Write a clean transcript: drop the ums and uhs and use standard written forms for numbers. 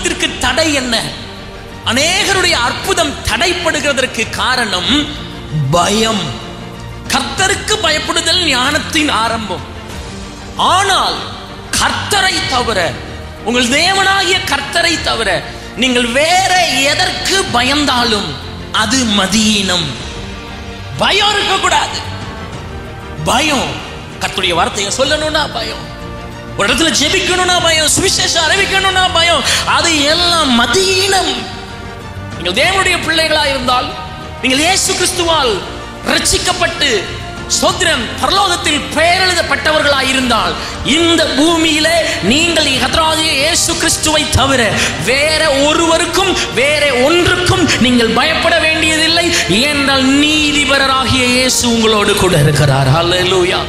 அற்புதத்திற்கு தடை என்ன? அநேகருடைய அற்புதம் தடைப்படுகிறதற்கு காரணம் பயம். கர்த்தருக்கு பயப்படுதல் ஞானத்தின் ஆரம்பம். ஆனால் கர்த்தரை தவிர, உங்கள் தேவனாகிய கர்த்தரை தவிர நீங்கள் வேற எதற்கு பயந்தாலும் அது மதியீனம். பயம் இருக்கக்கூடாது. பயம், கர்த்தருடைய வார்த்தையை சொல்லணும்னா பயம், ஒரு இடத்துல ஜெபிக்கணும்னா பயம், சுவிசேஷம் அறிவிக்கணும்னா பயம், அது எல்லாம் மதியீனம். நீங்கள் தேவனுடைய பிள்ளைகளா இருந்தால், நீங்கள் இயேசு கிறிஸ்துவால் ரட்சிக்கப்பட்டு ஸ்தோத்திரம் பரலோகத்தில் பெயர் எழுதப்பட்டவர்களாய் இருந்தால், இந்த பூமியிலே நீங்கள் கர்த்தராகிய இயேசு கிறிஸ்துவை தவிர வேற ஒருவருக்கும் வேற ஒன்றுக்கும் நீங்கள் பயப்பட வேண்டியதில்லை. ஏனென்றால் நீதிபரராகிய இயேசு உங்களோடு கூட இருக்கிறார். ஹல்லேலூயா.